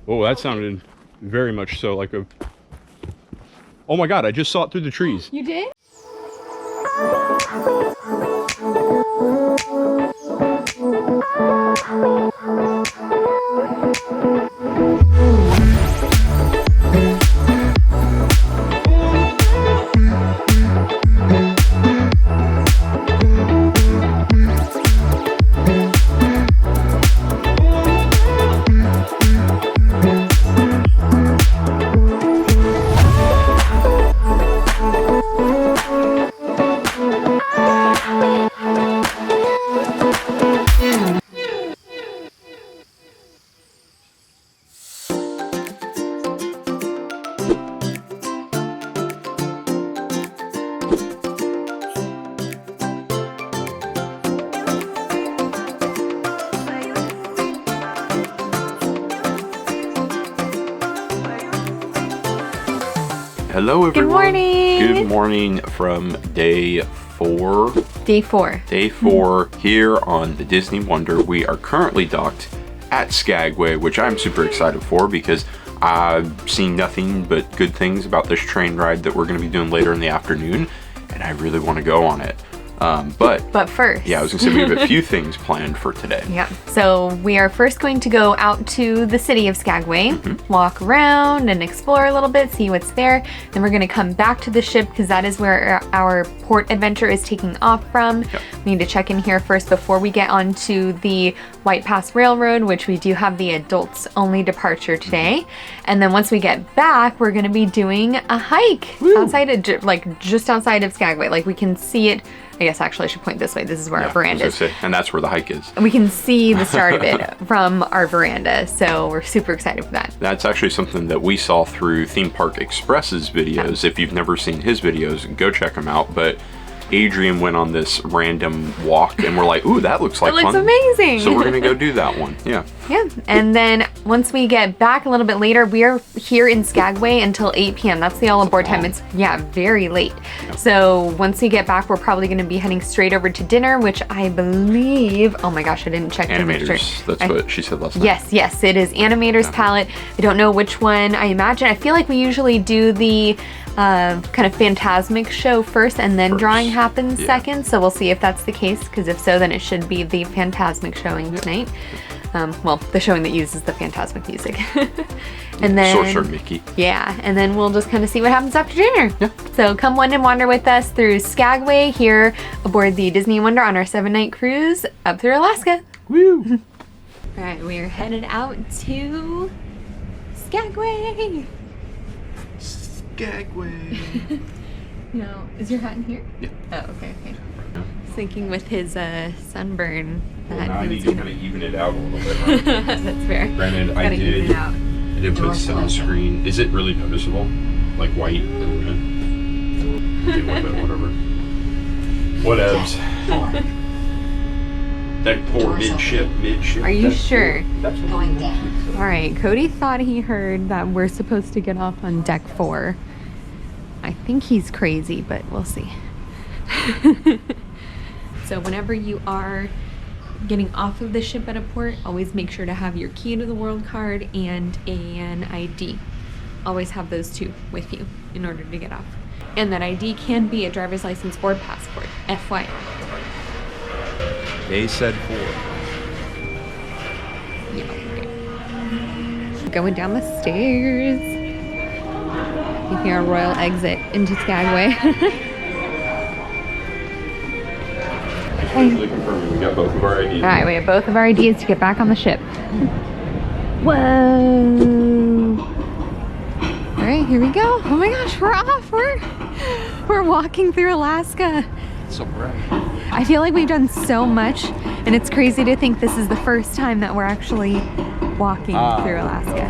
Oh, that sounded very much so like a... Oh my God, I just saw it through the trees. You did? Hello everyone. Good morning. Good morning from day 4. Day 4. Day 4 here on the Disney Wonder. We are currently docked at Skagway, which I'm super excited for because I've seen nothing but good things about this train ride that we're going to be doing later in the afternoon, and I really want to go on it. But first, yeah, I was gonna say we have a few things planned for today. Yeah, so we are first going to go out to the city of Skagway, walk around and explore a little bit, see what's there. Then we're gonna come back to the ship because that is where our port adventure is taking off from. Yep. We need to check in here first before we get onto the White Pass Railroad, which we do have the adults only departure today. And then once we get back, we're gonna be doing a hike outside of, like just outside of Skagway. Like we can see it. I guess actually I should point this way. This is where our veranda is. And that's where the hike is. We can see the start of it from our veranda, so we're super excited for that. That's actually something that we saw through Theme Park Express's videos. If you've never seen his videos, go check them out. But Adrian went on this random walk and we're like, ooh, that looks like fun. It looks amazing. So we're gonna go do that one. Yeah. Yeah, and then once we get back a little bit later, we are here in Skagway until 8 p.m. That's the all aboard time. It's, very late. Yeah. So once we get back, we're probably gonna be heading straight over to dinner, which I believe, oh my gosh, I didn't check. Animators, that's what she said last night. Yes, it is Animator's Palate. I don't know which one. I feel like we usually do the kind of Phantasmic show first and then drawing happens second. So we'll see if that's the case, because if so, then it should be the Phantasmic showing tonight. Well, the showing that uses the Phantasmic music. And then Sorcerer Mickey. Yeah, and then we'll just kind of see what happens after dinner. Yeah. So come and wander with us through Skagway here aboard the Disney Wonder on our 7-night cruise up through Alaska. Woo! All right, we are headed out to Skagway. Skagway. No, is your hat in here? Yeah. Oh, okay. I was thinking with his sunburn that Now I he need was to gonna... kind of even it out a little bit. Right? That's fair. Granted, Gotta even it out. I did put sunscreen. Is it really noticeable? Like white and red? Deal with it, whatever. Whatevs. Deck 4, midship. Are you sure? That's what Going down. All right, Cody thought he heard that we're supposed to get off on deck 4. I think he's crazy, but we'll see. So whenever you are getting off of the ship at a port, always make sure to have your key to the world card and an ID. Always have those two with you in order to get off. And that ID can be a driver's license or passport, FYI. They said 4. Yeah, okay. Going down the stairs. Making our royal exit into Skagway. Actually confirming we got both of our IDs. All right, we have both of our IDs to get back on the ship. Whoa! All right, here we go. Oh my gosh, we're off. We're walking through Alaska. It's so bright. I feel like we've done so much, and it's crazy to think this is the first time that we're actually walking through Alaska.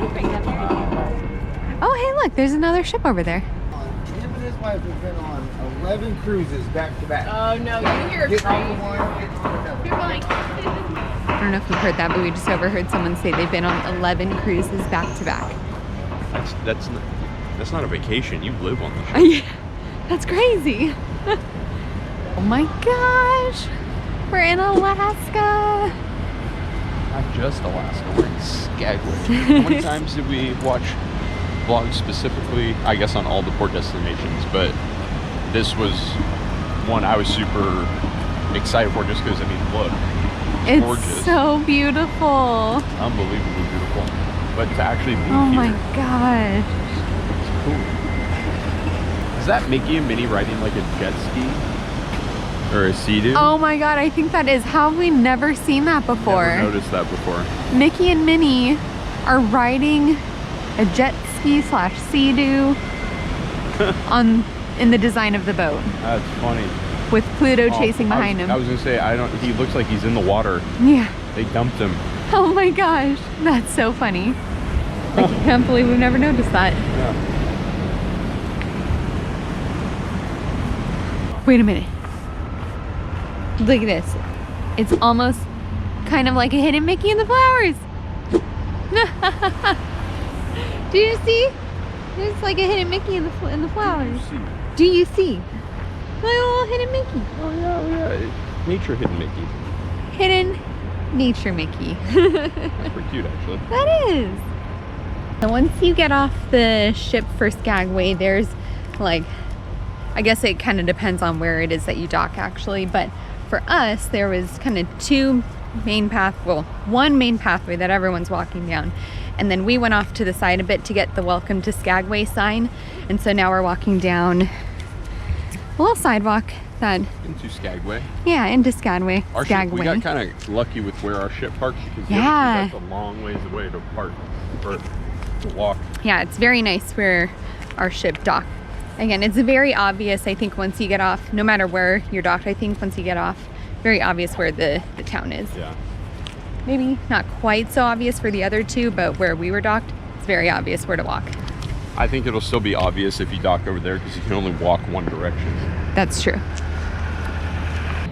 Oh, hey, look, there's another ship over there. Him and his wife have been on 11 cruises back to back. Oh no, you hear Get crazy. on one, get on another. You're fine. I don't know if you heard that, but we just overheard someone say they've been on 11 cruises back to back. That's not a vacation. You live on the ship. Yeah, that's crazy. Oh my gosh, we're in Alaska. not just Alaska, we're in Skagway. How many times did we watch vlogs specifically, I guess on all the port destinations, but this was one I was super excited for just because, I mean, look, It's gorgeous. so beautiful. Unbelievably beautiful. But to actually be Oh here, my gosh. it's cool. Is that Mickey and Minnie riding like a jet ski? Or a Sea-Doo? Oh my god, I think that is. How have we never seen that before? Never noticed that before. Mickey and Minnie are riding a jet ski slash Sea-Doo in the design of the boat, That's funny. with Pluto chasing behind him. I was gonna say, he looks like he's in the water. Yeah. They dumped him. Oh my gosh, that's so funny. I can't believe we've never noticed that. Yeah. Wait a minute. Look at this. It's almost kind of like a hidden Mickey in the flowers. Do you see? It's like a hidden Mickey in the flowers. Do you see? Like a little hidden Mickey. Oh yeah. Nature hidden Mickey. Hidden nature Mickey. That's pretty cute, actually. That is. So once you get off the ship for Skagway, there's like, I guess it kind of depends on where it is that you dock actually, but for us, there was kind of one main pathway that everyone's walking down. And then we went off to the side a bit to get the Welcome to Skagway sign. And so now we're walking down a little sidewalk that... Into Skagway. Yeah, into Skagway. Our ship, we got kind of lucky with where our ship parked because that's a long ways away to park or to walk. Yeah, it's very nice where our ship docked. Again, it's very obvious, I think, once you get off, no matter where you're docked, I think once you get off, very obvious where the town is. Yeah. Maybe not quite so obvious for the other two, but where we were docked, it's very obvious where to walk. I think it'll still be obvious if you dock over there because you can only walk one direction. That's true.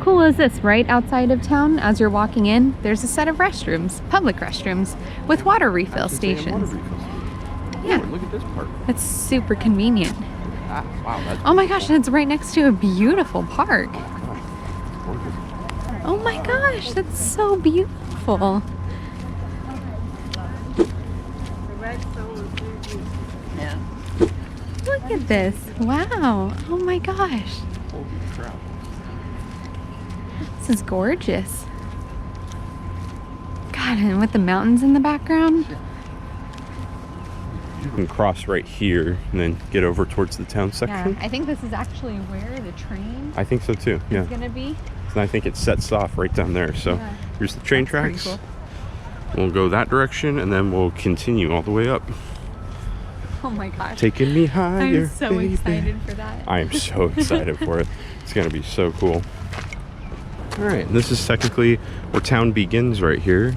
Cool is this, right outside of town, as you're walking in, there's a set of restrooms, public restrooms, with water refill stations. Yeah. Look at this part. That's super convenient. Wow, that's Oh my gosh, and it's right next to a beautiful park. gorgeous. Oh my gosh, that's so beautiful. Yeah. Look at this. Wow. Oh my gosh. Holy crap. This is gorgeous. God, and with the mountains in the background. You can cross right here and then get over towards the town Yeah, section. I think this is actually where the train I think so too, yeah. is gonna be. And I think it sets off right down there. So Yeah. here's the train That's pretty tracks. cool. We'll go that direction and then we'll continue all the way up. Oh my gosh. Taking me higher. I'm so baby. excited for that. I am so excited for it. It's gonna be so cool. All right, this is technically where town begins right here.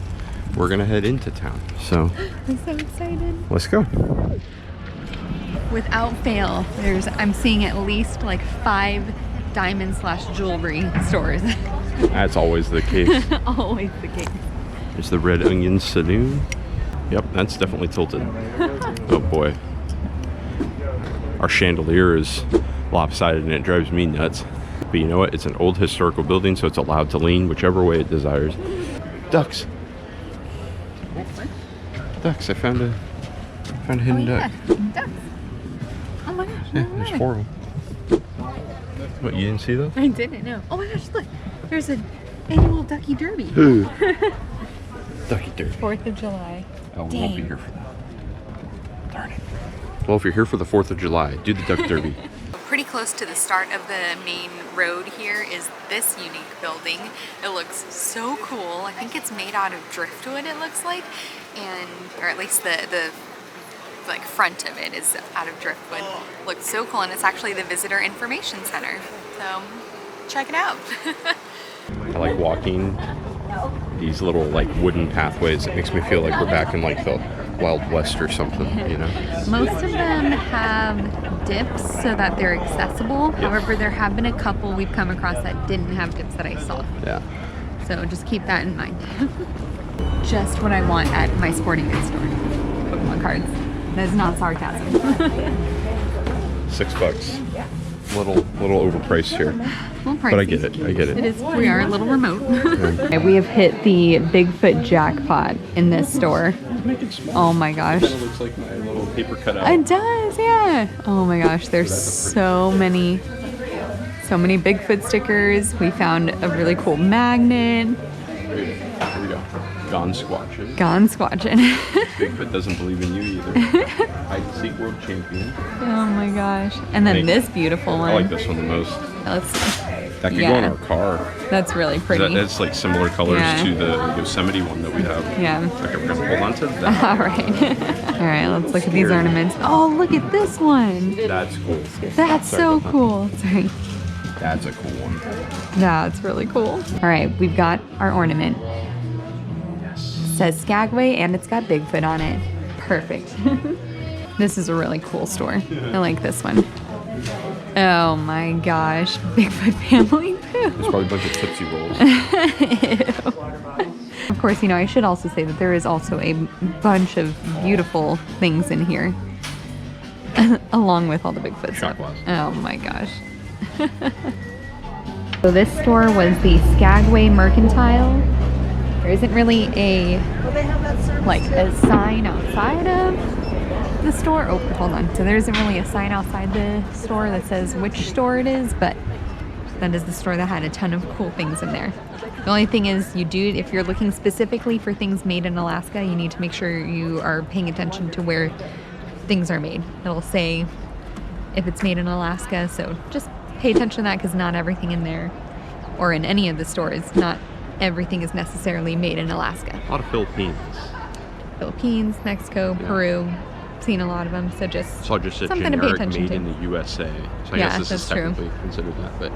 We're gonna head into town. So I'm so excited. let's go. Without fail, I'm seeing at least like 5 diamond / jewelry stores. That's always the case. Always the case. There's the Red Onion Saloon. Yep, that's definitely tilted. Oh boy. Our chandelier is lopsided and it drives me nuts. But you know what? It's an old historical building, so it's allowed to lean whichever way it desires. Ducks. Ducks. I found a hidden duck. Ducks. Oh my gosh. Yeah, no there's way. 4 of them. What, you didn't see those? I didn't know. Oh my gosh, look. There's an annual Ducky Derby. Ducky Derby. 4th of July. Oh, we won't be here for that. Darn it. Well, if you're here for the 4th of July, do the Duck Derby. Pretty close to the start of the main road here is this unique building. It looks so cool. I think it's made out of driftwood, it looks like, or at least the like front of it is out of driftwood. Looks so cool, and it's actually the Visitor Information Center. So check it out. I like walking these little like wooden pathways. It makes me feel like we're back in like the Wild West or something, you know? Most of them have dips so that they're accessible. However, there have been a couple we've come across that didn't have dips that I saw. Yeah. So just keep that in mind. Just what I want at my sporting goods store. Pokemon cards. That is not sarcasm. $6. little overpriced here. But I get it. I get it. It is. We are a little remote. We have hit the Bigfoot jackpot in this store. Make it small. Oh my gosh. It looks like my little paper cutout. It does, yeah. Oh my gosh, there's so many Bigfoot stickers. We found a really cool magnet. Here we go. Gone squatching. Gone squatching. Bigfoot doesn't believe in you either. Hide and seek world champion. Oh my gosh. And then this beautiful one. I like this one the most. Let's see. That could go in our car. That's really pretty. That's like similar colors to the Yosemite one that we have. Yeah. Okay, we're gonna hold on to that. All right. All right, let's look at these ornaments. Oh, look at this one. That's cool. That's so cool. Sorry. That's a cool one. That's really cool. All right, we've got our ornament. Yes. It says Skagway and it's got Bigfoot on it. Perfect. This is a really cool store. I like this one. Oh my gosh, Bigfoot family poo. There's probably a bunch of Tootsie Rolls. Of course, I should also say that there is also a bunch of beautiful things in here. Along with all the Bigfoot stuff. Oh my gosh. So this store was the Skagway Mercantile. There isn't really a sign outside of the store. Oh, hold on. So there isn't really a sign outside the store that says which store it is, but that is the store that had a ton of cool things in there. The only thing is if you're looking specifically for things made in Alaska, you need to make sure you are paying attention to where things are made. It'll say if it's made in Alaska, so just pay attention to that because not everything in there or in any of the stores, not everything is necessarily made in Alaska. A lot of Philippines, Mexico, Peru. Seen a lot of them, so just saw just a something to pay generic attention made to. in the USA. So I Yeah, guess this that's is technically considered that, but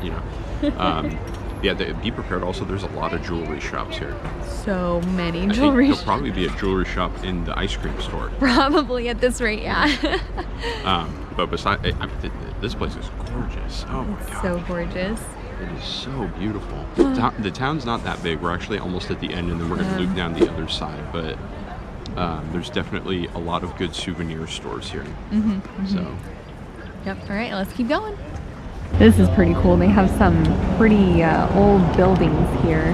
yeah, be prepared. Also, there's a lot of jewelry shops here. So many I think jewelry there'll probably be a jewelry shop in the ice cream store. Probably at this rate, yeah. But besides, this place is gorgeous. Oh my god, So gorgeous. it is so beautiful. The town's not that big. We're actually almost at the end, and then we're gonna loop down the other side. But there's definitely a lot of good souvenir stores here. So. Yep. All right, let's keep going. This is pretty cool. They have some pretty old buildings here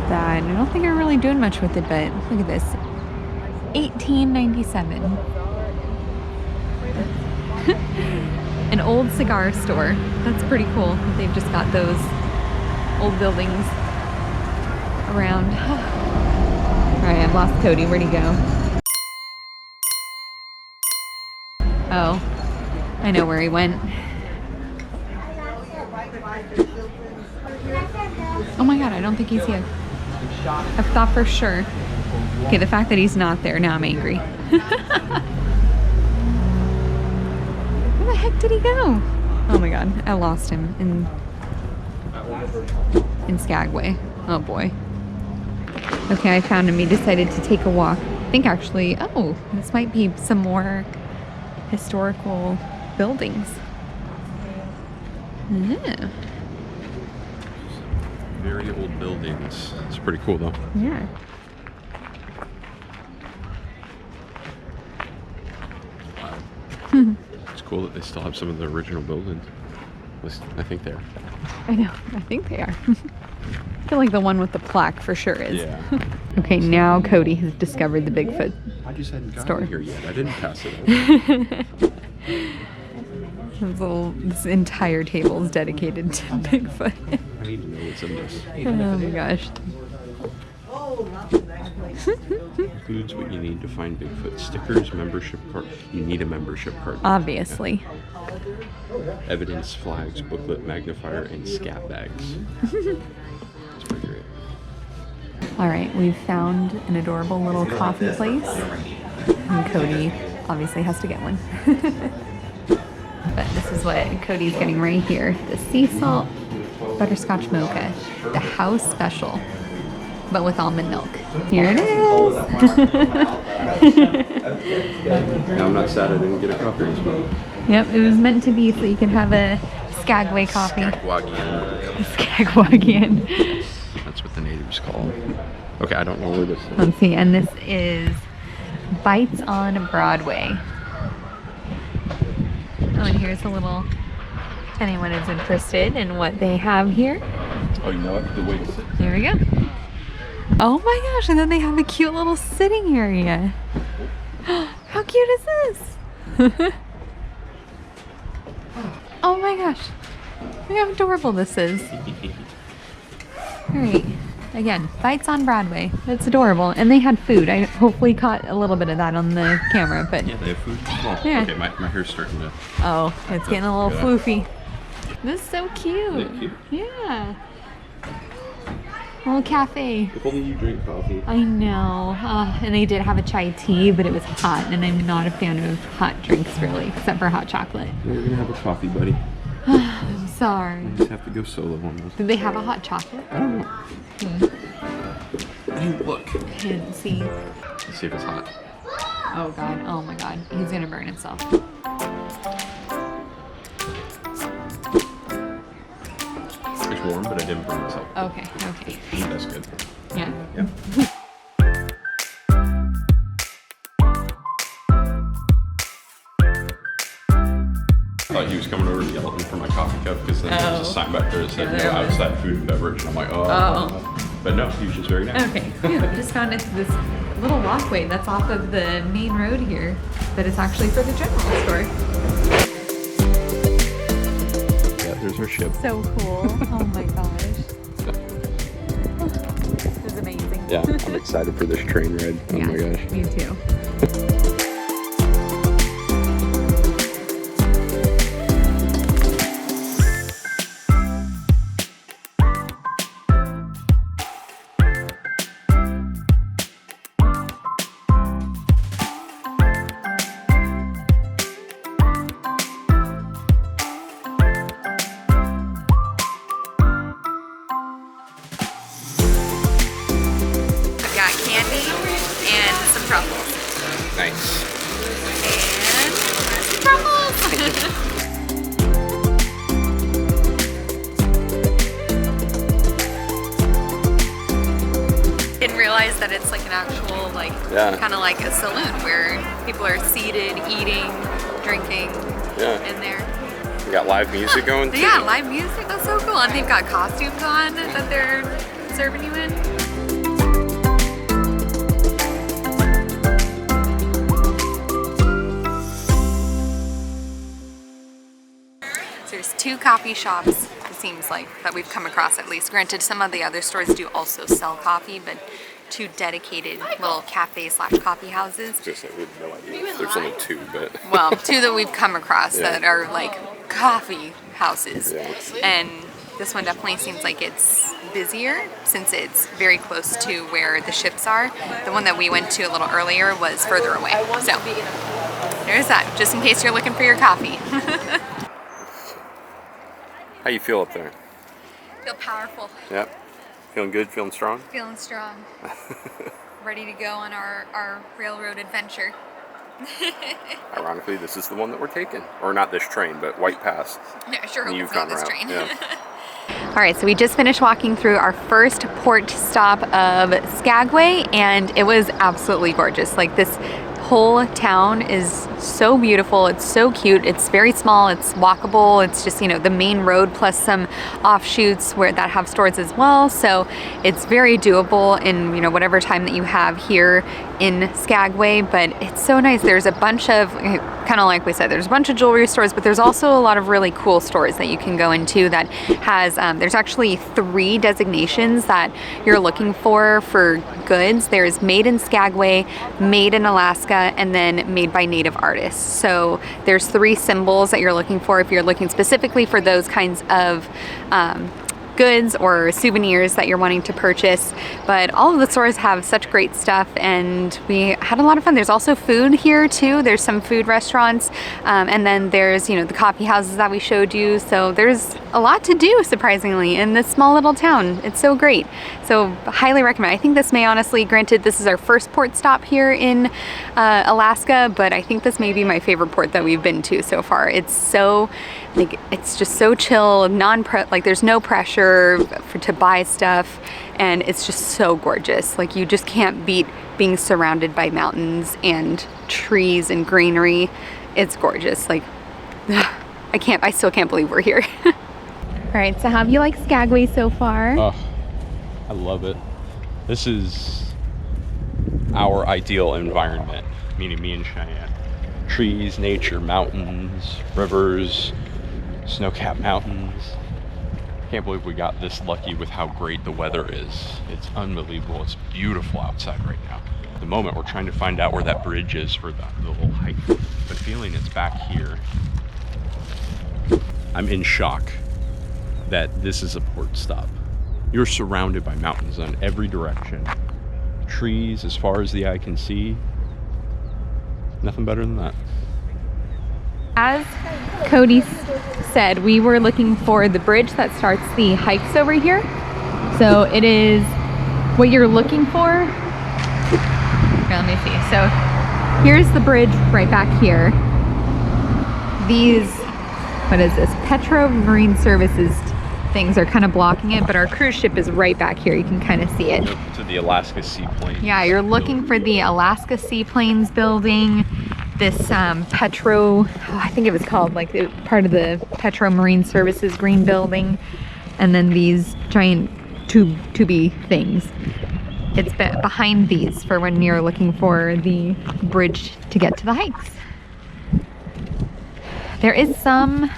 that I don't think are really doing much with it, but look at this. 1897. An old cigar store. That's pretty cool. They've just got those old buildings around. All right, I've lost Cody. Where'd he go? Oh, I know where he went. Oh my god, I don't think he's here. I thought for sure. Okay, the fact that he's not there, now I'm angry. Where the heck did he go? Oh my god, I lost him in Skagway. Oh boy. Okay, I found him. He decided to take a walk. I think actually, oh, this might be some more historical buildings. Yeah. Very old buildings. It's pretty cool though. Yeah. Wow. It's cool that they still have some of the original buildings. At least I think they are. I know. I think they are. I feel like the one with the plaque for sure is. Yeah. Okay, now Cody has discovered the Bigfoot. I just hadn't gotten Store. here yet. I didn't pass it over. This entire table is dedicated to Bigfoot. I need to know what's in this. Oh my gosh. Includes what you need to find Bigfoot: stickers, membership card. You need a membership card. Obviously. Yeah. Evidence, flags, booklet, magnifier, and scat bags. That's pretty great. All right, we've found an adorable little coffee place. And Cody obviously has to get one. But this is what Cody's getting right here. The sea salt butterscotch mocha. The house special. But with almond milk. Here it is. Now I'm not sad I didn't get a coffee as well. Yep, it was meant to be so you can have a Skagway coffee. Skagwagian. That's what the natives call it. Okay, I don't know where this is. Let's see, and this is Bites on Broadway. Oh, and here's a little if anyone is interested in what they have here. Oh, you know what? The way to sit. Here we go. Oh my gosh, and then they have the cute little sitting area. How cute is this? Oh my gosh. Look how adorable this is. Alright. Again, Bites on Broadway. It's adorable. And they had food. I hopefully caught a little bit of that on the camera, but Yeah, they have food. Oh, yeah. Okay, my hair's starting to... Oh, it's getting a little floofy. This is so cute. Isn't it cute? Yeah. Little cafe. If only you drink coffee. I know. And they did have a chai tea, but it was hot, and I'm not a fan of hot drinks really, except for hot chocolate. We're gonna have a coffee, buddy. I'm sorry. You just have to go solo on this. Did they have a hot chocolate? I don't know. I didn't look. I didn't see. Let's see if it's hot. Oh god. Oh my god. He's gonna burn himself. It's warm, but I didn't burn myself. Okay. Okay. That's good. Yeah. Yeah. I thought he was coming over to yell at me for my coffee cup because then there was a sign back there that said, Yeah, no there was. outside food and beverage. And I'm like, But no, he was just very nice. Okay. Yeah, we just found it's this little walkway that's off of the main road here, but it's actually for the general store. Yeah, there's our ship. So cool. Oh my gosh. This is amazing. Yeah, I'm excited for this train ride. Oh Yeah, my gosh. me too. Got candy and some truffles. Nice. And truffles! Didn't realize that it's like an actual, like, Yeah. kind of like a saloon where people are seated, eating, drinking in there. We got live music going too. Yeah, live music, that's so cool. And they've got costumes on that they're serving you in. So there's 2 coffee shops, it seems like, that we've come across at least. Granted, some of the other stores do also sell coffee, but 2 dedicated little cafe/coffee houses. Just I have no idea. There's only 2, but Well, 2 that we've come across that are like coffee houses. Yeah. And this one definitely seems like it's busier since it's very close to where the ships are. The one that we went to a little earlier was further away. So there's that, just in case you're looking for your coffee. How you feel up there? Feel powerful, Yep. Feeling good? Feeling strong? feeling strong, ready to go on our railroad adventure. Ironically, this is the one that we're taking. Or not this train, but White Pass. Yeah, I sure hope The it's not Yukon this route, train. yeah. All right, so we just finished walking through our first port stop of Skagway, and it was absolutely gorgeous. Like, this whole town is so beautiful. It's so cute. It's very small. It's walkable. It's just, you know, the main road plus some offshoots where that have stores as well. So it's very doable in, you know, whatever time that you have here in Skagway. But it's so nice. There's a bunch of, kind of like we said, there's a bunch of jewelry stores, but there's also a lot of really cool stores that you can go into that has, there's actually 3 designations that you're looking for goods. There's made in Skagway, made in Alaska, and then made by native artists. So there's 3 symbols that you're looking for if you're looking specifically for those kinds of goods or souvenirs that you're wanting to purchase. But all of the stores have such great stuff, and we had a lot of fun. There's also food here too. There's some food restaurants, and then there's, you know, the coffee houses that we showed you. So there's a lot to do, surprisingly, in this small little town. It's so great. So highly recommend. I think this may honestly, granted this is our first port stop here in Alaska, but I think this may be my favorite port that we've been to so far. It's so, like, it's just so chill, like there's no pressure to buy stuff, and it's just so gorgeous. Like, you just can't beat being surrounded by mountains and trees and greenery. It's gorgeous. Like, I still can't believe we're here. All right, so how have you liked Skagway so far? Oh, I love it. This is our ideal environment, meaning me and Cheyenne. Trees, nature, mountains, rivers, snow-capped mountains. Can't believe we got this lucky with how great the weather is. It's unbelievable. It's beautiful outside right now. At the moment, we're trying to find out where that bridge is for the little hike. But feeling it's back here. I'm in shock that this is a port stop. You're surrounded by mountains on every direction. Trees as far as the eye can see. Nothing better than that. As Cody said, we were looking for the bridge that starts the hikes over here. So it is what you're looking for. Here, let me see. So here's the bridge right back here. These, what is this? Petro Marine Services things are kind of blocking it, but our cruise ship is right back here. You can kind of see it. To the Alaska Seaplanes. Yeah, you're looking for the Alaska Seaplanes building. This Petro, I think it was called like part of the Petro Marine Services green building, and then these giant tubey things. It's behind these for when you're looking for the bridge to get to the hikes. There is some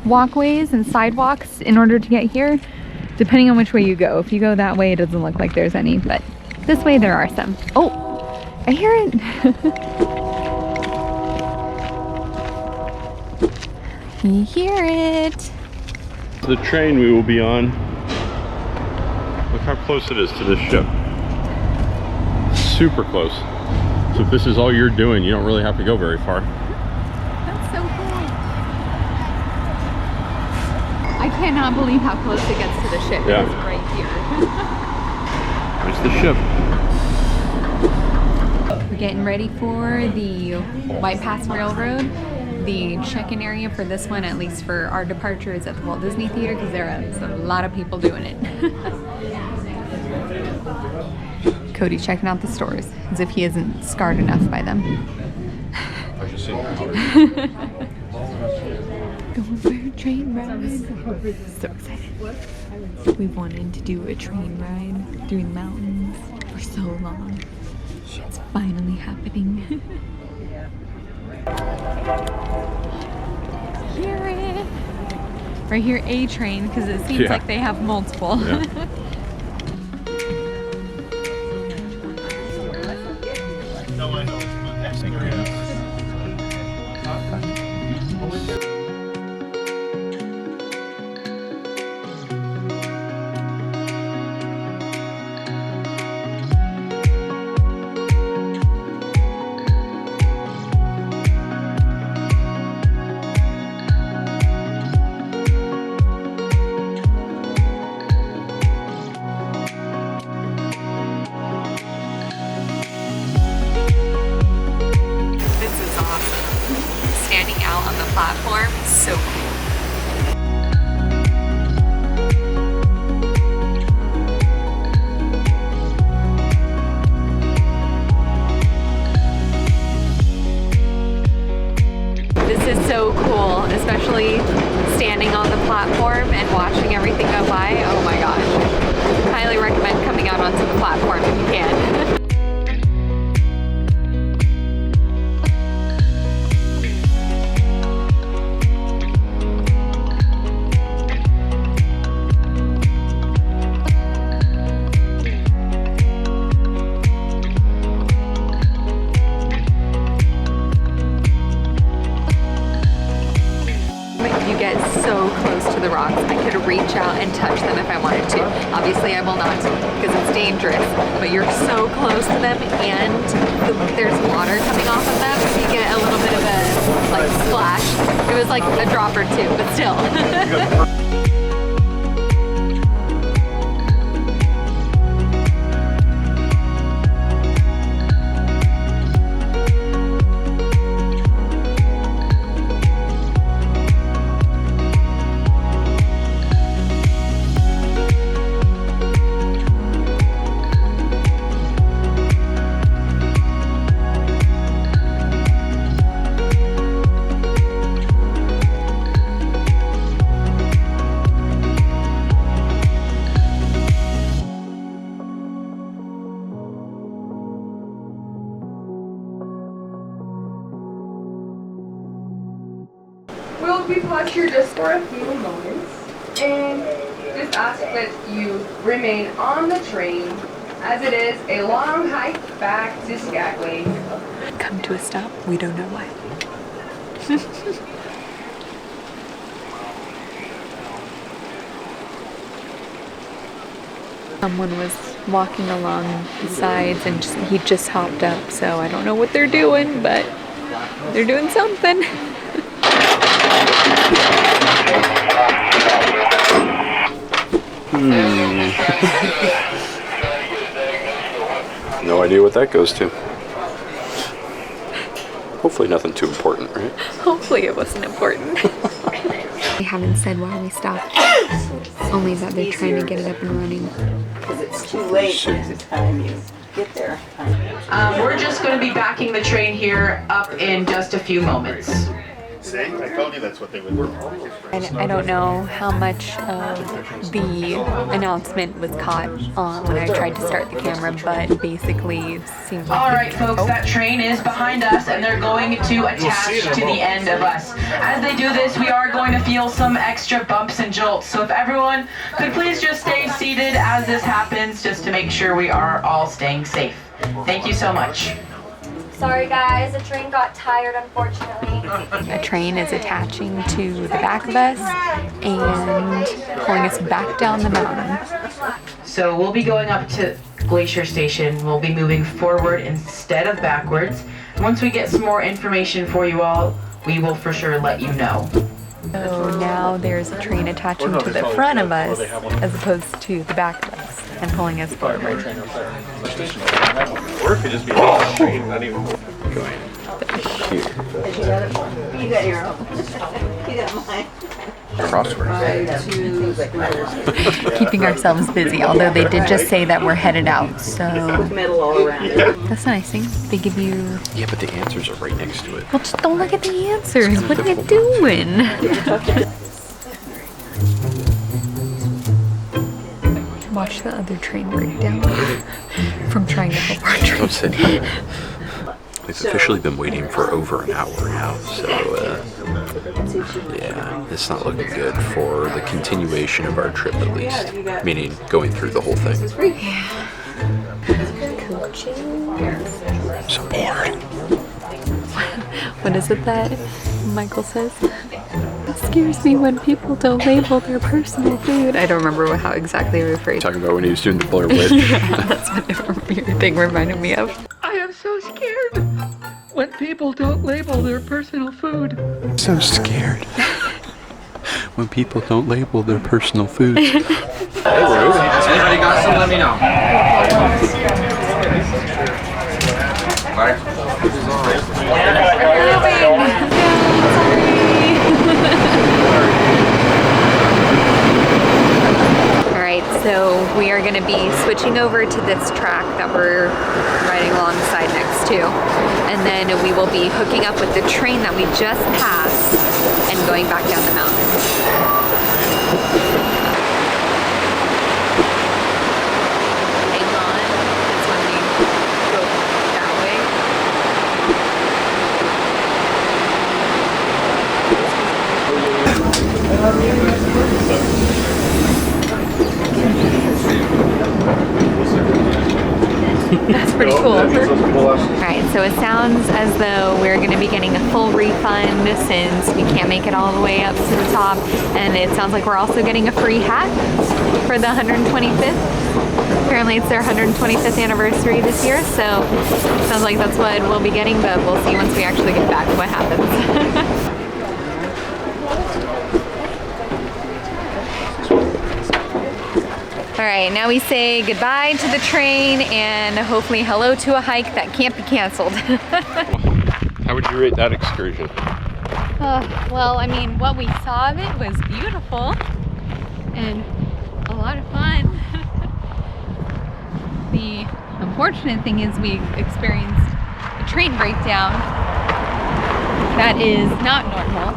walkways and sidewalks in order to get here, depending on which way you go. If you go that way, it doesn't look like there's any, but this way there are some. Oh, I hear it. You hear it. The train we will be on. Look how close it is to this ship. Super close. So if this is all you're doing, you don't really have to go very far. That's so cool. I cannot believe how close it gets to the ship. Yeah. It's right There's the ship. here. We're getting ready for the White Pass Railroad. The check-in area for this one, at least for our departure, is at the Walt Disney Theater because there are a lot of people doing it. Cody checking out the stores as if he isn't scarred enough by them. I should say Going for a train ride. So excited. We've wanted to do a train ride through the mountains for so long. It's finally happening. Hear it. Right here, A train, because it seems like they have multiple. Yeah. Platform, so cool. This is so cool, especially standing on the platform and watching everything go by. Oh my gosh. Highly recommend coming out onto the platform if you can. So close to the rocks, I could reach out and touch them if I wanted to. Obviously I will not because it's dangerous, but you're so close to them and there's water coming off of them, so you get a little bit of a like splash. It was like a drop or two, but still. will be paused here just for a few moments and just ask that you remain on the train as it is a long hike back to Skagway. Come to a stop. We don't know why. Someone was walking along the sides and he just hopped up, so I don't know what they're doing, but they're doing something. No idea what that goes to. Hopefully nothing too important, right? Hopefully it wasn't important. They haven't said why we stopped. Only that they're trying to get it up and running. Because it's too late by the time you get there. We're just going to be backing the train here up in just a few moments. See, I told you that's what they would do. I don't know how much of the announcement was caught when I tried to start the camera, but basically it seemed like... Alright folks, that train is behind us and they're going to attach to the end of us. As they do this, we are going to feel some extra bumps and jolts. So if everyone could please just stay seated as this happens, just to make sure we are all staying safe. Thank you so much. Sorry guys, the train got tired unfortunately. A train is attaching to the back of us and pulling us back down the mountain. So we'll be going up to Glacier Station. We'll be moving forward instead of backwards. Once we get some more information for you all, we will for sure let you know. So now there's a train attaching to the front of us as opposed to the back of us and pulling us forward. Or it could just be a train, not even Going You got your own. You got mine. crossword. Keeping ourselves busy, although they did just say that we're headed out, so Metal all around it. that's a nice thing. They give you... Yeah, but the answers are right next to it. Well, just don't look at the answers. What are you doing? Watch the other train break down from trying to help our train. Don't say We've officially been waiting for over an hour now, so yeah, it's not looking good for the continuation of our trip at least. Meaning going through the whole thing. So bored. What is it that Michael says? It scares me when people don't label their personal food. I don't remember how exactly we phrased. Talking about when he was doing the Blair Witch. Yeah, that's what your thing reminded me of. I am so scared when people don't label their personal food. So scared. When people don't label their personal food. Hey, Rose. Anybody got some? Let me know. Alright, so we are going to be switching over to this track that we're riding alongside next to. And then we will be hooking up with the train that we just passed and going back down the mountain. Hang on, that's when we go that way. That's pretty cool. Alright, so it sounds as though we're going to be getting a full refund since we can't make it all the way up to the top. And it sounds like we're also getting a free hat for the 125th. Apparently it's their 125th anniversary this year, so it sounds like that's what we'll be getting, but we'll see once we actually get back what happens. Alright, now we say goodbye to the train and hopefully hello to a hike that can't be canceled. How would you rate that excursion? Well, I mean, what we saw of it was beautiful and a lot of fun. The unfortunate thing is we experienced a train breakdown that is not normal.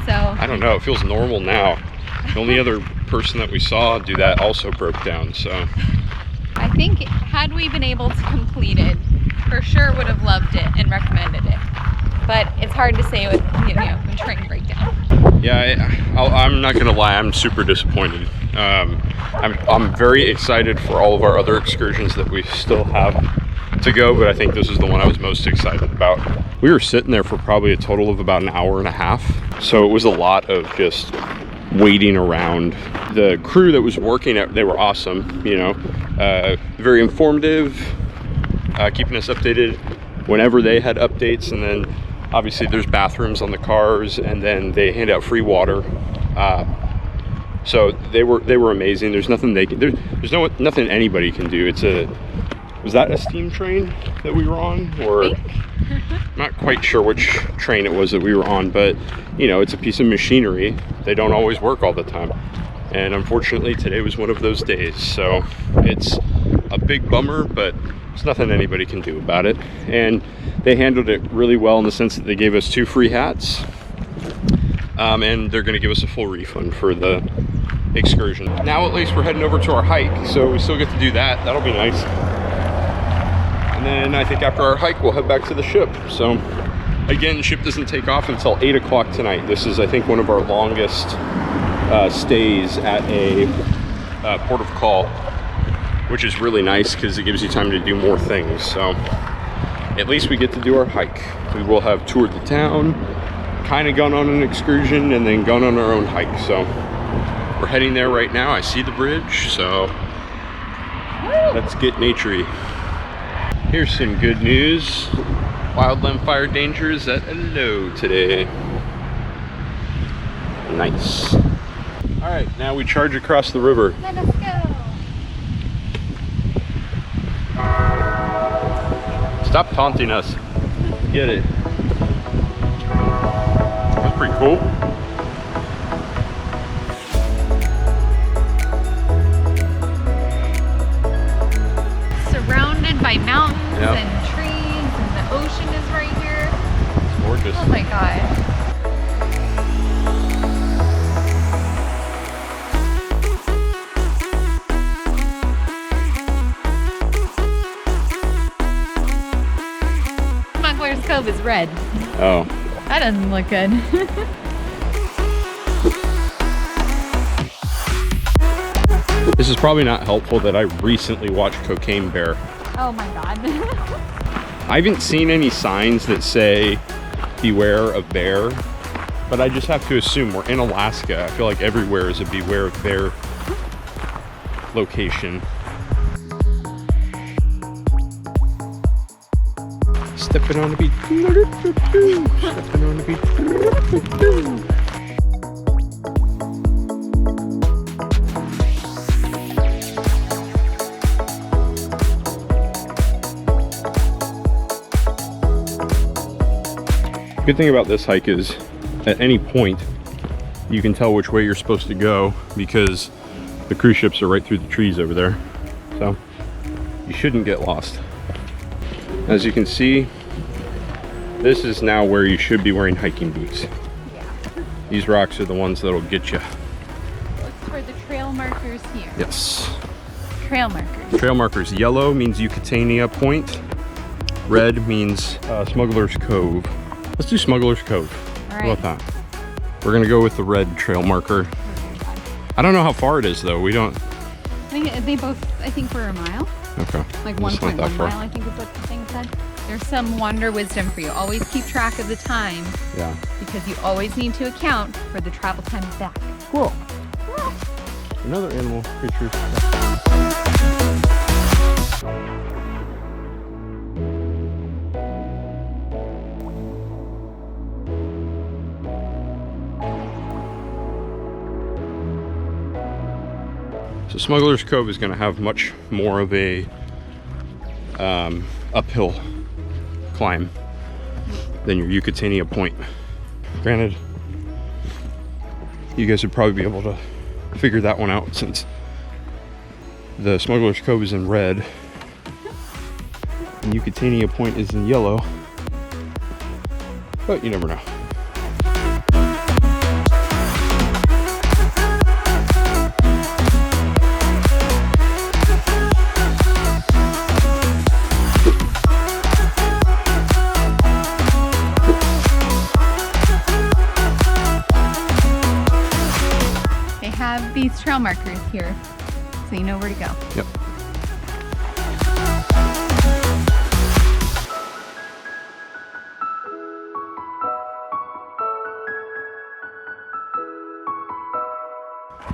So I don't know, it feels normal now. The only other person that we saw do that also broke down, so. I think had we been able to complete it, for sure would have loved it and recommended it. But it's hard to say with, you know, when train breakdown. Yeah, I'm not gonna lie, I'm super disappointed. I'm very excited for all of our other excursions that we still have to go, but I think this is the one I was most excited about. We were sitting there for probably a total of about an hour and a half, so it was a lot of just waiting around. The crew that was working at, they were awesome, you know, very informative, keeping us updated whenever they had updates, and then obviously there's bathrooms on the cars, and then they hand out free water. So they were amazing. There's nothing they can, there's nothing anybody can do. Was that a steam train that we were on, or not quite sure which train it was that we were on, but you know, it's a piece of machinery. They don't always work all the time, and unfortunately today was one of those days. So it's a big bummer, but there's nothing anybody can do about it. And they handled it really well in the sense that they gave us 2 free hats, and they're going to give us a full refund for the excursion. Now at least we're heading over to our hike, so we still get to do that. That'll be nice. And then I think after our hike we'll head back to the ship. So again, the ship doesn't take off until 8 o'clock tonight. This is, I think, one of our longest stays at a port of call, which is really nice because it gives you time to do more things. So at least we get to do our hike. We will have toured the town, kind of gone on an excursion, and then gone on our own hike. So we're heading there right now. I see the bridge, so let's get naturey. Here's some good news. Wildland fire danger is at a low today. Nice. All right, now we charge across the river. Let us go. Stop taunting us. Get it. That's pretty cool. Surrounded by mountains Yep. and trees, and the ocean is right here. It's gorgeous. Oh my god. Smuggler's Cove is red. Oh. That doesn't look good. This is probably not helpful that I recently watched Cocaine Bear. Oh my god. I haven't seen any signs that say beware of bear, but I just have to assume we're in Alaska. I feel like everywhere is a beware of bear location. Stepping on the beach. Stepping on the beach. Good thing about this hike is at any point you can tell which way you're supposed to go because the cruise ships are right through the trees over there. So you shouldn't get lost. As you can see, this is now where you should be wearing hiking boots. Yeah. These rocks are the ones that'll get you. Look for the trail markers here. Yes. Trail markers. Trail markers. Yellow means Yakutania Point. Red means Smuggler's Cove. Let's do Smuggler's Cove. All How right. about that? We're gonna go with the red trail marker. I don't know how far it is though. We don't. They both, I think, were a mile. Okay. Like It's not 1.1 that far. mile, I think is what the thing said. There's some wander wisdom for you. Always keep track of the time Yeah. because you always need to account for the travel time back. Squirrel. Another animal creature. So Smuggler's Cove is going to have much more of a uphill climb than your Yakutania Point. Granted, you guys would probably be able to figure that one out since the Smuggler's Cove is in red and Yakutania Point is in yellow, but you never know. these trail markers here so you know where to go. Yep.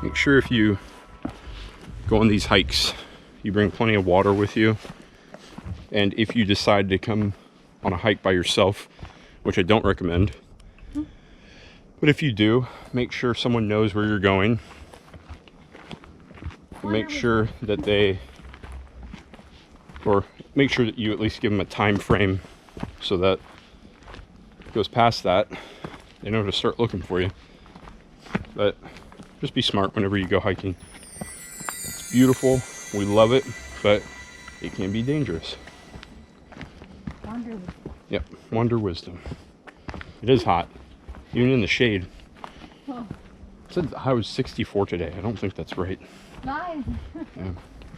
Make sure if you go on these hikes, you bring plenty of water with you. And if you decide to come on a hike by yourself, which I don't recommend, but if you do, make sure someone knows where you're going. Make sure that make sure that you at least give them a time frame so that if it goes past that, they know to start looking for you. But just be smart whenever you go hiking. It's beautiful, we love it, but it can be dangerous. Wander. Yep, wander wisdom. It is hot, even in the shade. Oh. It said the high was 64 today. I don't think that's right. Nice. Yeah.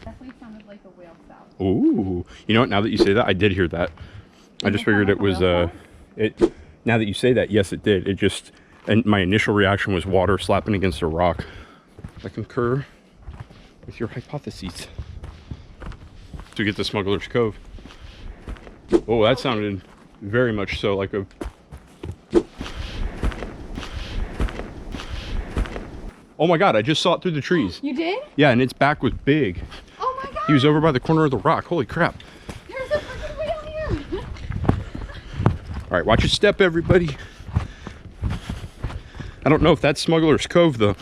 Definitely sounded like a whale sound. Ooh, you know what? Now that you say that, I did hear that. I just figured it was it. Now that you say that, yes, it did. It just, and my initial reaction was water slapping against a rock. I concur with your hypotheses. To get to Smuggler's Cove. Oh, that sounded very much so like a. Oh my God! I just saw it through the trees. You did? Yeah, and its back was big. Oh my God! He was over by the corner of the rock. Holy crap! There's a freaking whale here. All right, watch your step, everybody. I don't know if that's Smuggler's Cove though.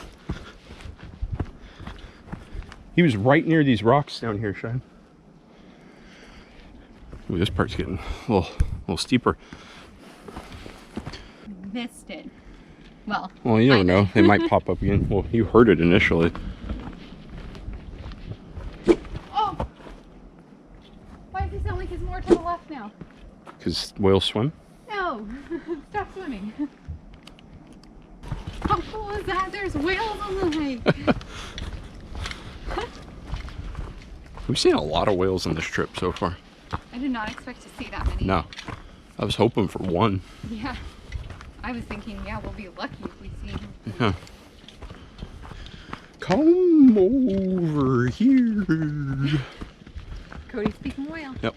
He was right near these rocks down here, Cheyenne. Ooh, this part's getting a little steeper. This did. Well, you never know. They might pop up again. Well, you heard it initially. Oh! Why does it sound like it's more to the left now? Because whales swim? No! Stop swimming. How cool is that? There's whales on the hike. We've seen a lot of whales on this trip so far. I did not expect to see that many. No. I was hoping for one. Yeah. I was thinking, yeah, we'll be lucky if we see him. Yeah. Come over here. Cody speaking whale. Yep.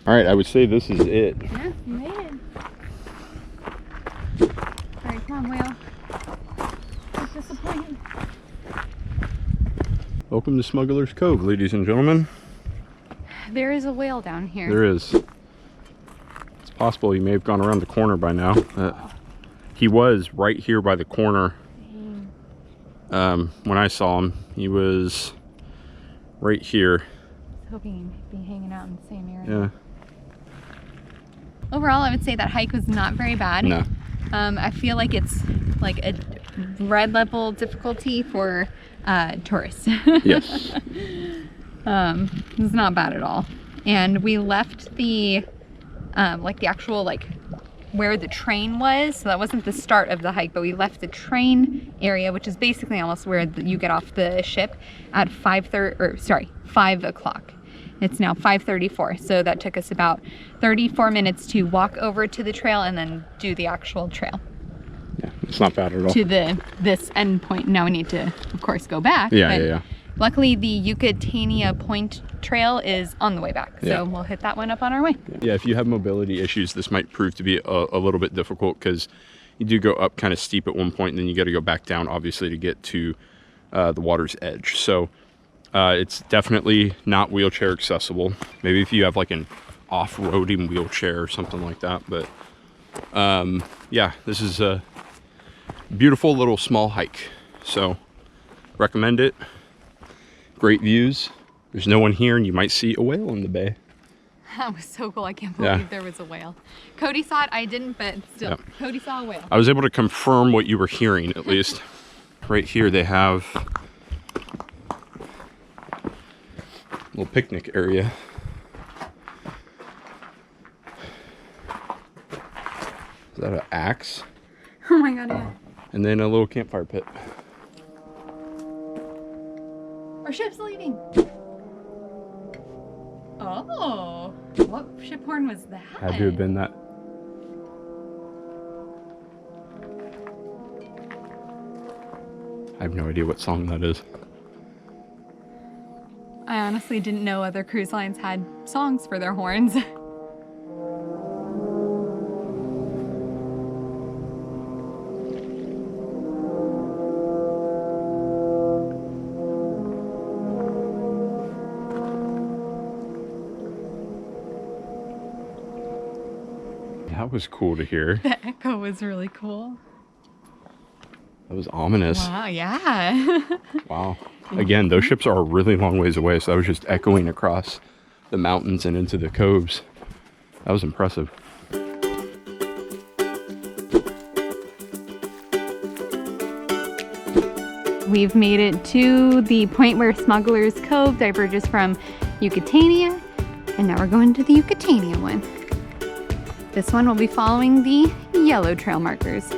All right, I would say this is it. Yeah, you made it. All right, come on, whale. It's disappointing. Welcome to Smuggler's Cove, ladies and gentlemen. There is a whale down here. There is. It's possible he may have gone around the corner by now. He was right here by the corner. When I saw him, he was right here. I was hoping he'd be hanging out in the same area. Yeah. Overall, I would say that hike was not very bad. No. I feel like it's like a red level difficulty for tourists. Yes. It's not bad at all. And we left the like the actual like where the train was, so that wasn't the start of the hike, but we left the train area, which is basically almost where you get off the ship, at 5 o'clock. It's now 5:34, so that took us about 34 minutes to walk over to the trail and then do the actual trail. Yeah, it's not bad at all. To this end point. Now we need to, of course, go back. Yeah. Luckily, the Yakutania Point Trail is on the way back, so we'll hit that one up on our way. Yeah, if you have mobility issues, this might prove to be a little bit difficult because you do go up kind of steep at one point, and then you got to go back down, obviously, to get to the water's edge. So it's definitely not wheelchair accessible. Maybe if you have like an off-roading wheelchair or something like that. But yeah, this is a beautiful little small hike. So recommend it. Great views. There's no one here, and you might see a whale in the bay. That was so cool. I can't believe there was a whale. Cody saw it, I didn't, but still, Cody saw a whale. I was able to confirm what you were hearing, at least. Right here they have a little picnic area. Is that an axe? Oh my god, yeah. And then a little campfire pit. Our ship's leaving. Oh, what ship horn was that? Had to have been that. have no idea what song that is. I honestly didn't know other cruise lines had songs for their horns. That was cool to hear. The echo was really cool. That was ominous. Wow, yeah. Wow. Again, those ships are a really long ways away, so that was just echoing across the mountains and into the coves. That was impressive. We've made it to the point where Smuggler's Cove diverges from Yakutania, and now we're going to the Yakutania one. This one will be following the yellow trail markers.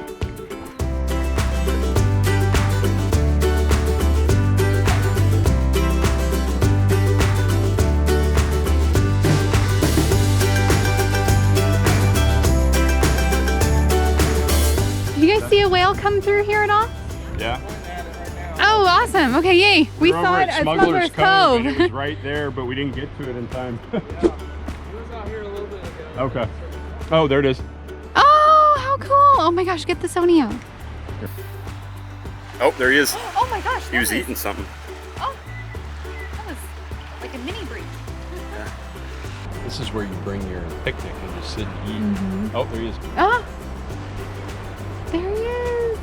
Did you guys see a whale come through here at all? Yeah. Oh, awesome. Okay, yay. We saw it at Smuggler's Cove. And it was right there, but we didn't get to it in time. He was out here a little bit ago. Okay. Oh, there it is. Oh, how cool. Oh my gosh, get the Sony out. Oh, there he is. Oh my gosh. He was eating something. Oh, that was like a mini breach. This is where you bring your picnic and just sit and eat. Oh, there he is. Ah, there he is.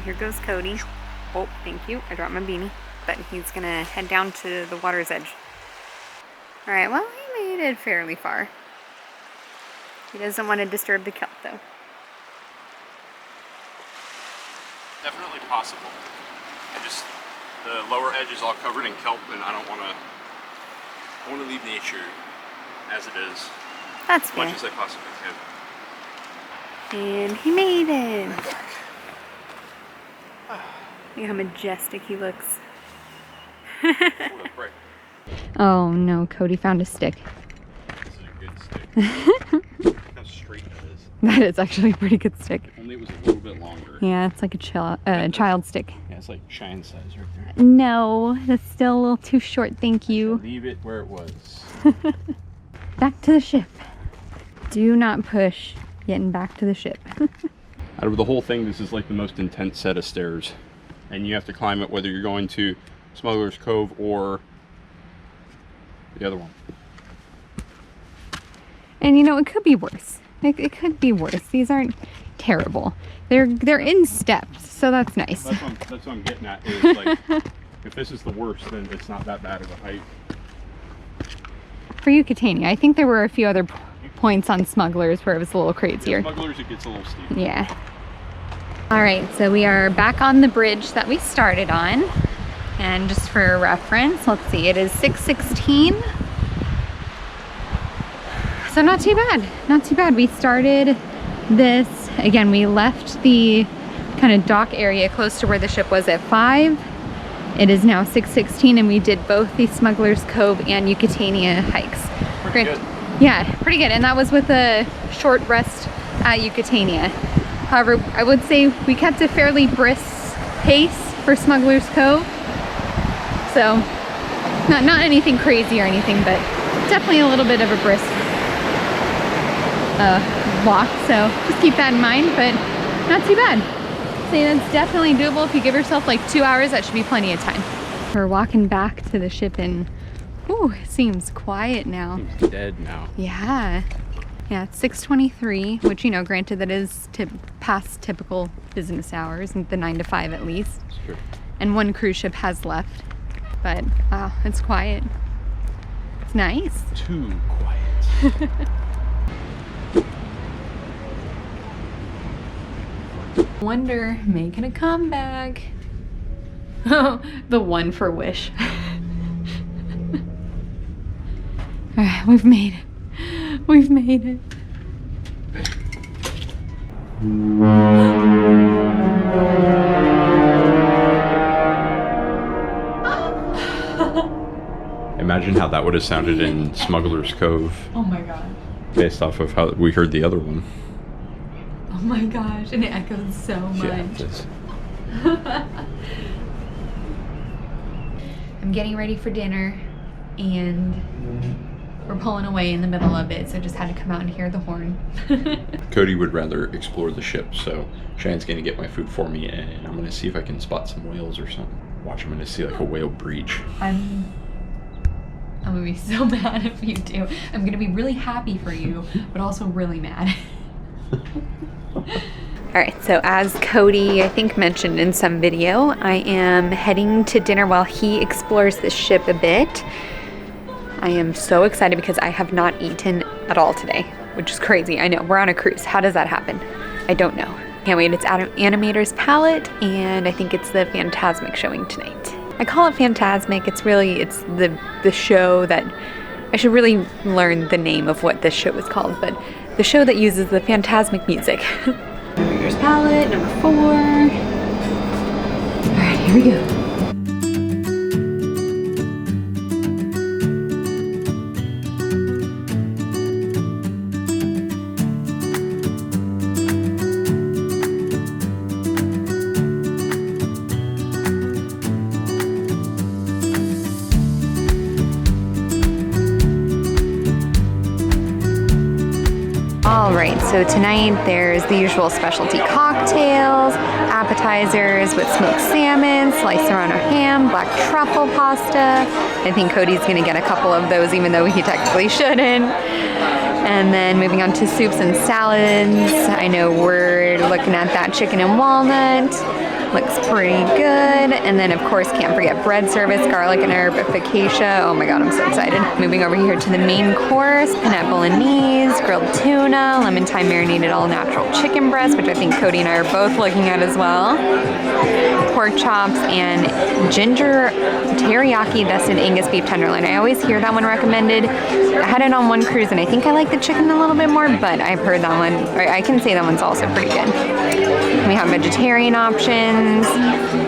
Here goes Cody. Oh, thank you. I dropped my beanie. But he's gonna head down to the water's edge. Alright, well, he made it fairly far. He doesn't want to disturb the kelp, though. Definitely possible. The lower edge is all covered in kelp, and I want to leave nature as it is. That's as much fair. as I possibly can. And he made it. Look how majestic he looks. Oh no, Cody found a stick. This is a good stick. Look how straight that is. That is actually a pretty good stick. If only it was a little bit longer. Yeah, it's like a child stick. Yeah, it's like Cheyenne size right there. No, that's still a little too short, thank you. Leave it where it was. Back to the ship. Do not push getting back to the ship. Out of the whole thing, this is like the most intense set of stairs. And you have to climb it whether you're going to Smuggler's Cove or the other one. And you know, it could be worse. It could be worse. These aren't terrible. They're in steps, so that's nice. That's what I'm getting at. Is like, if this is the worst, then it's not that bad of a height. For Yakutania, I think there were a few other points on Smugglers where it was a little crazier. Smugglers, it gets a little steep. Yeah. All right, so we are back on the bridge that we started on. And just for reference, let's see, it is 6:16. So not too bad, not too bad. We started this, again, we left the kind of dock area close to where the ship was at 5. It is now 6:16 and we did both the Smuggler's Cove and Yakutania hikes. Pretty good. Yeah, pretty good. And that was with a short rest at Yakutania. However, I would say we kept a fairly brisk pace for Smuggler's Cove. So, not anything crazy or anything, but definitely a little bit of a brisk walk. So just keep that in mind, but not too bad. So that's definitely doable. If you give yourself like 2 hours, that should be plenty of time. We're walking back to the ship and, ooh, it seems quiet now. Seems dead now. Yeah. Yeah, it's 6:23, which, you know, granted that is past typical business hours, the 9 to 5 at least. That's true. And one cruise ship has left, but wow, it's quiet. It's nice. Too quiet. Wonder making a comeback. Oh, the one for Wish. All right, we've made We've made it. Imagine how that would have sounded in Smuggler's Cove. Oh my god. Based off of how we heard the other one. Oh my gosh, and it echoed so much. Yeah, I'm getting ready for dinner, and we're pulling away in the middle of it, so just had to come out and hear the horn. Cody would rather explore the ship, so Cheyenne's gonna get my food for me, and I'm gonna see if I can spot some whales or something. Watch, I'm gonna see like a whale breach. I'm gonna be so mad if you do. I'm gonna be really happy for you, but also really mad. Alright, so as Cody, I think, mentioned in some video, I am heading to dinner while he explores the ship a bit. I am so excited because I have not eaten at all today, which is crazy. I know, we're on a cruise. How does that happen? I don't know. Can't wait. It's Animator's Palate, and I think it's the Phantasmic showing tonight. I call it Phantasmic. It's the show that, I should really learn the name of what this show is called, but the show that uses the Phantasmic music. Here's Palate, number 4. All right, here we go. Alright, so tonight there's the usual specialty cocktails, appetizers with smoked salmon, sliced serrano ham, black truffle pasta. I think Cody's gonna get a couple of those even though he technically shouldn't. And then moving on to soups and salads. I know we're looking at that chicken and walnut. Looks pretty good. And then of course can't forget bread service, garlic and herb focaccia. Oh my god, I'm so excited. Moving over here to the main course, pinette bolognese, grilled tuna, lemon thyme marinated all natural chicken breast, which I think Cody and I are both looking at as well. Pork chops and ginger teriyaki dusted Angus beef tenderloin. I always hear that one recommended. I had it on one cruise and I think I like the chicken a little bit more, but I've heard that one, or I can say that one's also pretty good. We have vegetarian options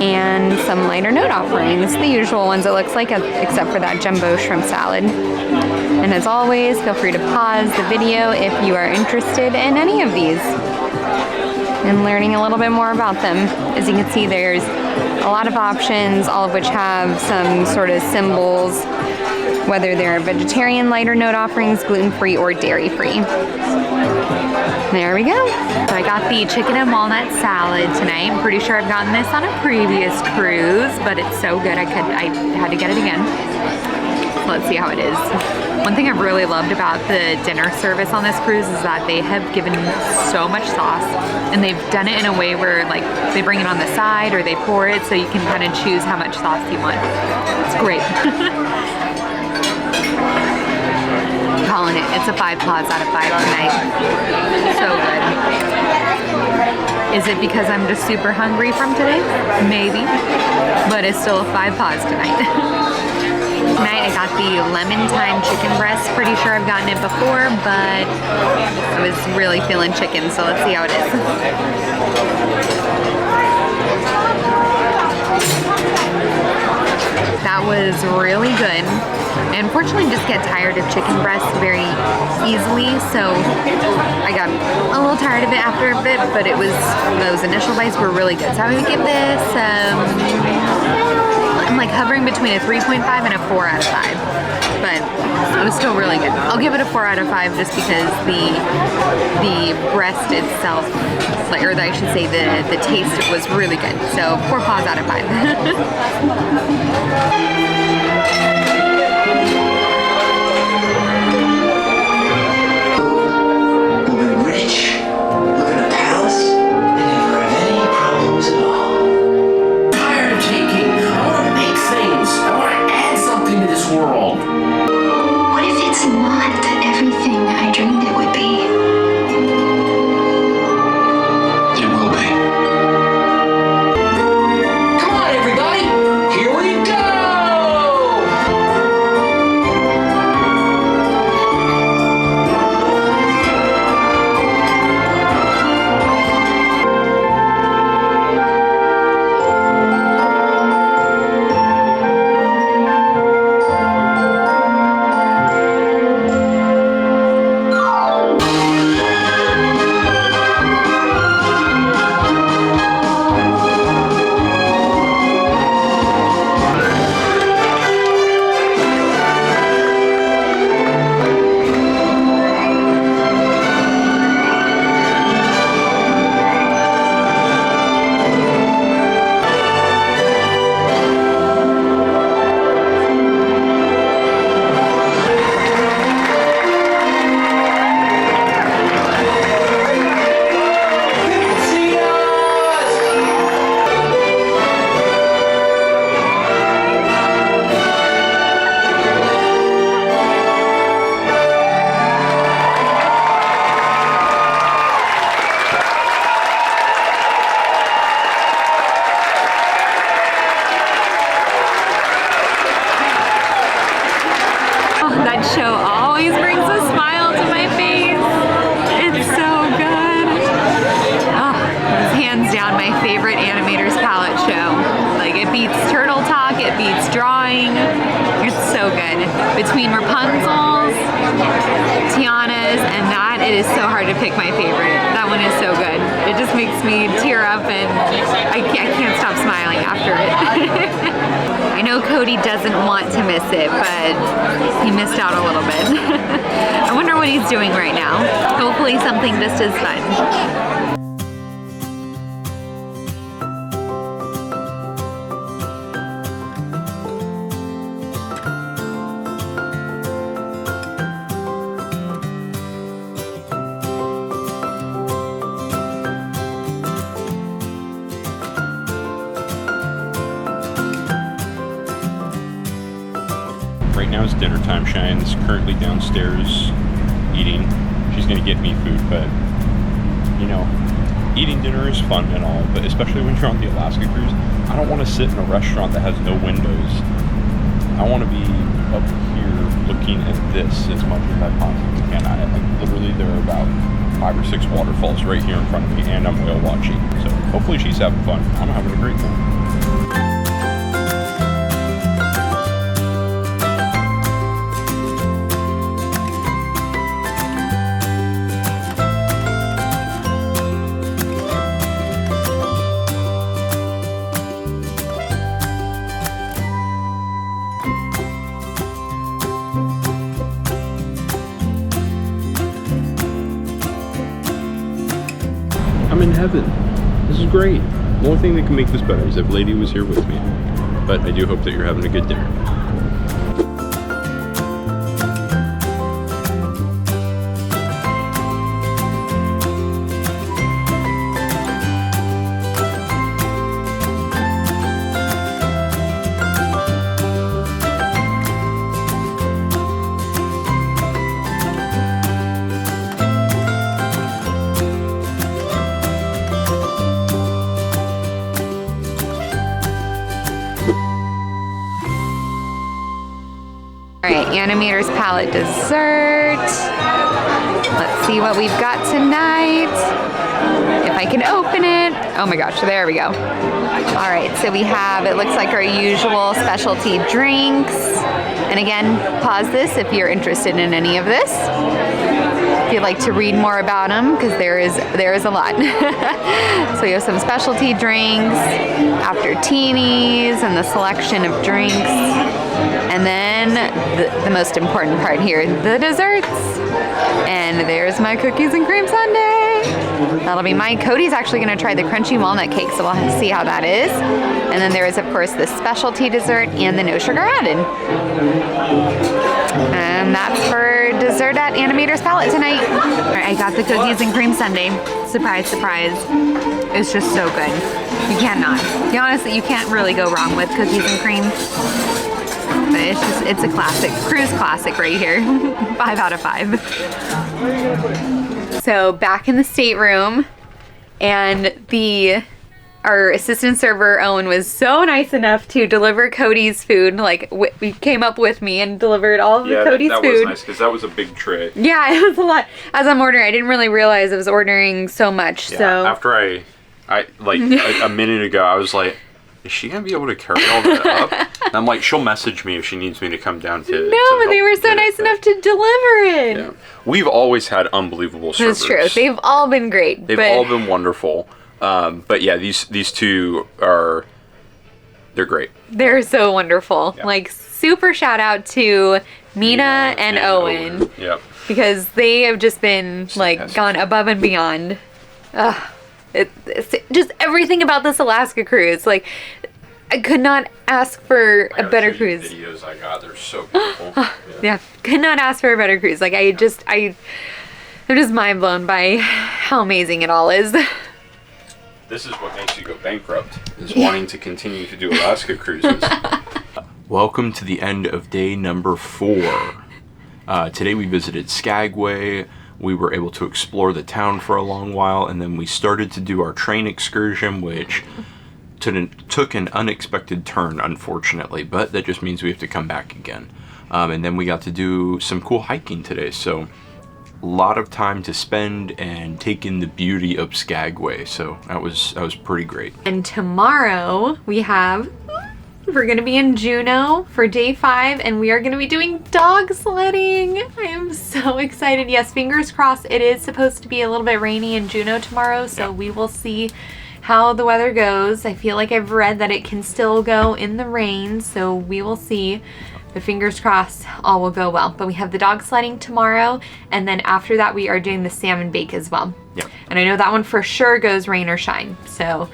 and some lighter note offerings, the usual ones it looks like, except for that jumbo shrimp salad. And as always, feel free to pause the video if you are interested in any of these and learning a little bit more about them. As you can see, there's a lot of options, all of which have some sort of symbols, whether they're vegetarian lighter note offerings, gluten-free or dairy-free. There we go. So I got the chicken and walnut salad tonight. I'm pretty sure I've gotten this on a previous cruise, but it's so good I had to get it again. So let's see how it is. One thing I've really loved about the dinner service on this cruise is that they have given so much sauce, and they've done it in a way where like they bring it on the side or they pour it so you can kind of choose how much sauce you want. It's great. Calling it. It's a 5 paws out of 5 tonight. So good. Is it because I'm just super hungry from today? Maybe. But it's still a 5 paws tonight. Tonight I got the lemon thyme chicken breast. Pretty sure I've gotten it before, but I was really feeling chicken, so let's see how it is. That was really good. I unfortunately just get tired of chicken breast very easily, so I got a little tired of it after a bit, but those initial bites were really good. So I would give this, I'm like hovering between a 3.5 and a 4 out of 5, but it was still really good. I'll give it a 4 out of 5 just because the breast itself, or I should say the taste was really good. So 4 paws out of 5. Come on, everybody! Here we go! meets drawing. It's so good. Between Rapunzel's, Tiana's, and that, it is so hard to pick my favorite. That one is so good. It just makes me tear up and I can't stop smiling after it. I know Cody doesn't want to miss it, but he missed out a little bit. I wonder what he's doing right now. Hopefully something just as fun. Right now it's dinner time. Cheyenne's currently downstairs eating. She's gonna get me food, but you know, eating dinner is fun and all, but especially when you're on the Alaska cruise, I don't want to sit in a restaurant that has no windows. I want to be up here looking at this as much as I possibly can. I literally, there are about 5 or 6 waterfalls right here in front of me, and I'm whale watching. So hopefully she's having fun. I'm having a great time. I'm in heaven. This is great. The only thing that can make this better is if Lady was here with me. But I do hope that you're having a good dinner. Alright, Animator's Palate dessert. Let's see what we've got tonight. If I can open it. Oh my gosh, there we go. Alright, so we have, it looks like our usual specialty drinks. And again, pause this if you're interested in any of this. If you'd like to read more about them, because there is a lot. So we have some specialty drinks, after-teenies, and the selection of drinks. And then the most important part here, the desserts. And there's my cookies and cream sundae. That'll be mine. Cody's actually going to try the crunchy walnut cake, so we'll see how that is. And then there is, of course, the specialty dessert and the no sugar added. And that's for dessert at Animator's Palate tonight. All right, I got the cookies and cream sundae. Surprise, surprise. It's just so good. You cannot. Honestly, you can't really go wrong with cookies and cream. But it's a classic, cruise classic right here. 5 out of 5. So back in the stateroom, and our assistant server Owen was so nice enough to deliver Cody's food. Like we came up with me and delivered all of Cody's food. Yeah, that was nice because that was a big tray. Yeah, it was a lot. As I'm ordering, I didn't really realize I was ordering so much. Yeah, so after I like a minute ago, I was like, is she gonna be able to carry all that up? And I'm like, she'll message me if she needs me to come down to. No, but they were so nice enough to deliver it. Yeah. We've always had unbelievable servers. That's true. They've all been great. They've all been wonderful. But yeah, these two they're great. They're so wonderful. Yeah. Like super shout out to Mina and Owen. Yep. Because they have just been like gone above and beyond. It's just everything about this Alaska cruise. Like, I could not ask for a better cruise. The videos I got, they're so beautiful. Yeah, could not ask for a better cruise. Like, I'm just mind blown by how amazing it all is. This is what makes you go bankrupt, is wanting to continue to do Alaska cruises. Welcome to the end of day number 4. Today we visited Skagway. We were able to explore the town for a long while, and then we started to do our train excursion, which took an unexpected turn, unfortunately, but that just means we have to come back again. And then we got to do some cool hiking today, so a lot of time to spend and take in the beauty of Skagway, so that was pretty great. And tomorrow we have we're gonna be in Juneau for day 5 and we are gonna be doing dog sledding. I am so excited. Yes, fingers crossed. It is supposed to be a little bit rainy in Juneau tomorrow, so we will see how the weather goes. I feel like I've read that it can still go in the rain, so we will see. But fingers crossed, all will go well. But we have the dog sledding tomorrow, and then after that we are doing the salmon bake as well. Yeah. And I know that one for sure goes rain or shine, so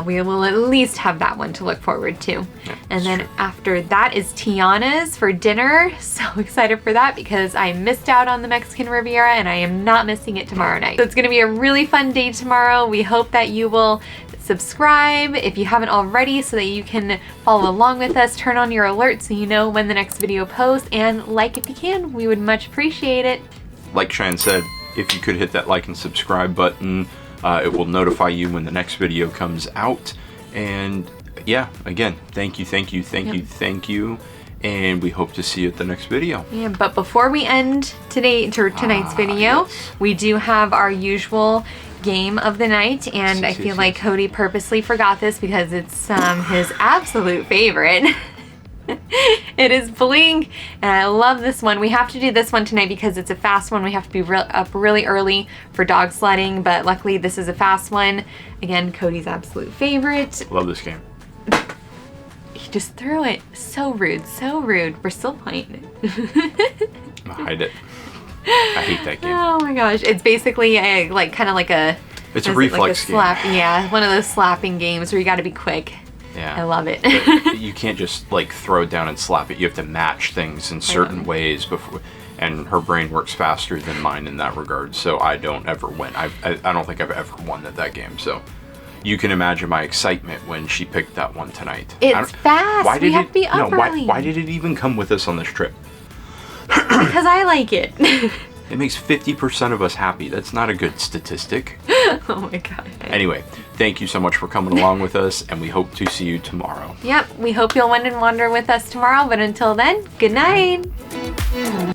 we will at least have that one to look forward to. Yeah, and then after that is Tiana's for dinner. So excited for that because I missed out on the Mexican Riviera and I am not missing it tomorrow night. So it's gonna be a really fun day tomorrow. We hope that you will subscribe if you haven't already so that you can follow along with us. Turn on your alerts so you know when the next video posts, and like if you can. We would much appreciate it. Like Cheyenne said, if you could hit that like and subscribe button, it will notify you when the next video comes out. And yeah, again, thank you, thank you, thank you, thank you. And we hope to see you at the next video. Yeah, but before we end tonight's video, we do have our usual game of the night, and I feel like Cody purposely forgot this because it's his absolute favorite. It is Blink, and I love this one. We have to do this one tonight because it's a fast one. We have to be up really early for dog sledding, but luckily this is a fast one. Again, Cody's absolute favorite. Love this game. He just threw it. So rude, so rude. We're still playing it. Hide it. I hate that game. Oh my gosh. It's basically a kind of like a... It's a reflex game. Yeah, one of those slapping games where you got to be quick. Yeah. I love it. You can't just like throw it down and slap it. You have to match things in certain ways before. And her brain works faster than mine in that regard, so I don't ever win. I don't think I've ever won at that game. So you can imagine my excitement when she picked that one tonight. It's fast. Why did we have to be up early. Why did it even come with us on this trip? Because I like it. It makes 50% of us happy. That's not a good statistic. Oh my god. Anyway, thank you so much for coming along with us, and we hope to see you tomorrow. Yep, we hope you'll win and wander with us tomorrow, but until then, good night.